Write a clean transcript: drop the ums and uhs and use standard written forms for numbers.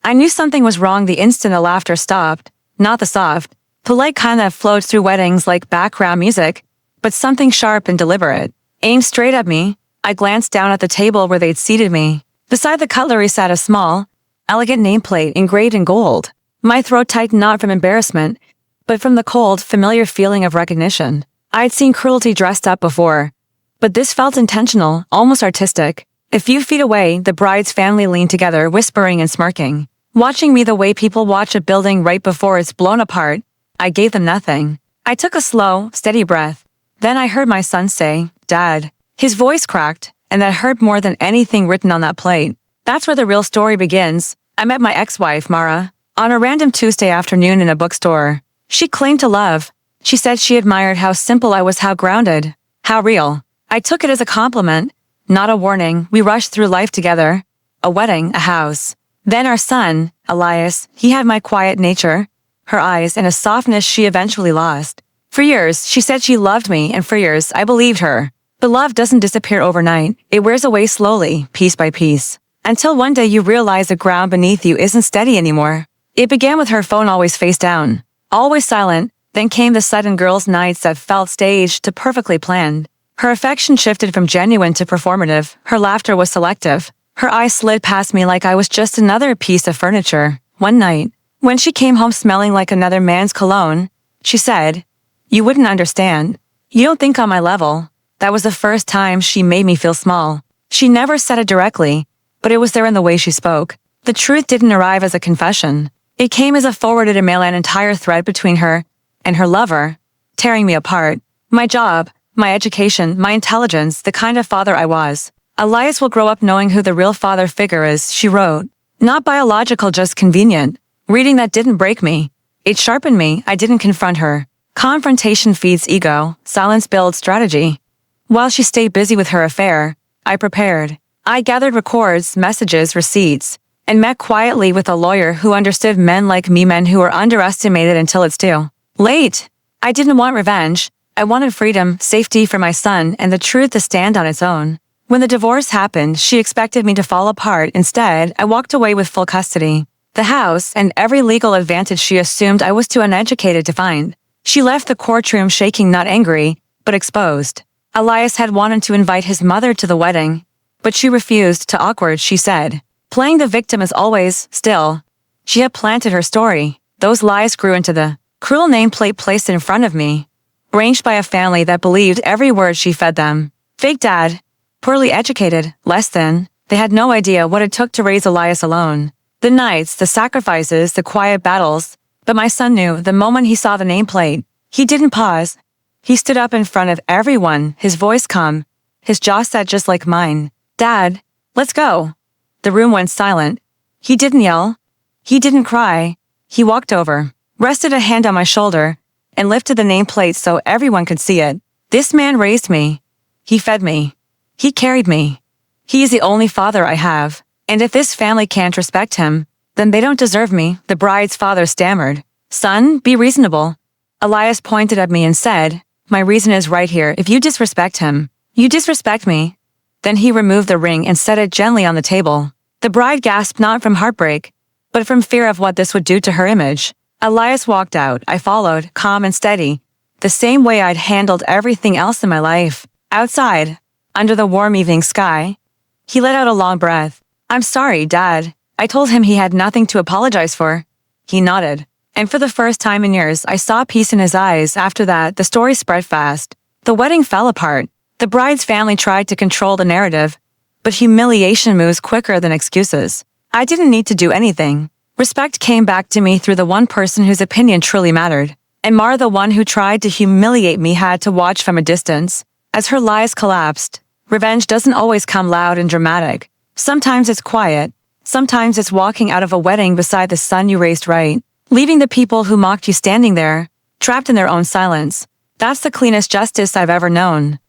I knew something was wrong the instant the laughter stopped, not the soft, polite kind that floats through weddings like background music, but something sharp and deliberate. Aimed straight at me, I glanced down at the table where they'd seated me. Beside the cutlery sat a small, elegant nameplate engraved in gold. My throat tightened not from embarrassment, but from the cold, familiar feeling of recognition. I'd seen cruelty dressed up before, but this felt intentional, almost artistic. A few feet away, the bride's family leaned together, whispering and smirking. Watching me the way people watch a building right before it's blown apart, I gave them nothing. I took a slow, steady breath. Then I heard my son say, "Dad." His voice cracked, and that hurt more than anything written on that plate. That's where the real story begins. I met my ex-wife, Mara, on a random Tuesday afternoon in a bookstore. She claimed to love. She said she admired how simple I was, how grounded, how real. I took it as a compliment, not a warning. We rushed through life together. A wedding, a house. Then our son, Elias, he had my quiet nature, her eyes, and a softness she eventually lost. For years, she said she loved me, and for years, I believed her. But love doesn't disappear overnight. It wears away slowly, piece by piece, until one day you realize the ground beneath you isn't steady anymore. It began with her phone always face down, always silent. Then came the sudden girls' nights that felt staged to perfectly planned. Her affection shifted from genuine to performative. Her laughter was selective. Her eyes slid past me like I was just another piece of furniture. One night, when she came home smelling like another man's cologne, she said, "You wouldn't understand. You don't think on my level." That was the first time she made me feel small. She never said it directly, but it was there in the way she spoke. The truth didn't arrive as a confession. It came as a forwarded email, an entire thread between her and her lover, tearing me apart. My job, my education, my intelligence, the kind of father I was. "Elias will grow up knowing who the real father figure is," she wrote. Not biological, just convenient. Reading that didn't break me. It sharpened me. I didn't confront her. Confrontation feeds ego. Silence builds strategy. While she stayed busy with her affair, I prepared. I gathered records, messages, receipts, and met quietly with a lawyer who understood men like me, men who were underestimated until it's too late. I didn't want revenge. I wanted freedom, safety for my son, and the truth to stand on its own. When the divorce happened, she expected me to fall apart. Instead, I walked away with full custody. The house and every legal advantage she assumed I was too uneducated to find. She left the courtroom shaking, not angry, but exposed. Elias had wanted to invite his mother to the wedding, but she refused. Too awkward, she said. Playing the victim as always. Still, she had planted her story. Those lies grew into the cruel nameplate placed in front of me, arranged by a family that believed every word she fed them. Fake dad, poorly educated, less than. They had no idea what it took to raise Elias alone. The nights, the sacrifices, the quiet battles. But my son knew the moment he saw the nameplate. He didn't pause. He stood up in front of everyone, his voice calm, his jaw set just like mine. "Dad, let's go." The room went silent. He didn't yell. He didn't cry. He walked over, rested a hand on my shoulder, and lifted the nameplate so everyone could see it. "This man raised me. He fed me. He carried me. He is the only father I have. And if this family can't respect him, then they don't deserve me." The bride's father stammered. "Son, be reasonable." Elias pointed at me and said, "My reason is right here. If you disrespect him, you disrespect me." Then he removed the ring and set it gently on the table. The bride gasped, not from heartbreak, but from fear of what this would do to her image. Elias walked out. I followed, calm and steady, the same way I'd handled everything else in my life. Outside, under the warm evening sky, he let out a long breath. "I'm sorry, Dad." I told him he had nothing to apologize for. He nodded. And for the first time in years, I saw peace in his eyes. After that, the story spread fast. The wedding fell apart. The bride's family tried to control the narrative, but humiliation moves quicker than excuses. I didn't need to do anything. Respect came back to me through the one person whose opinion truly mattered. And Mara, the one who tried to humiliate me, had to watch from a distance as her lies collapsed. Revenge doesn't always come loud and dramatic. Sometimes it's quiet. Sometimes it's walking out of a wedding beside the son you raised right, leaving the people who mocked you standing there, trapped in their own silence. That's the cleanest justice I've ever known.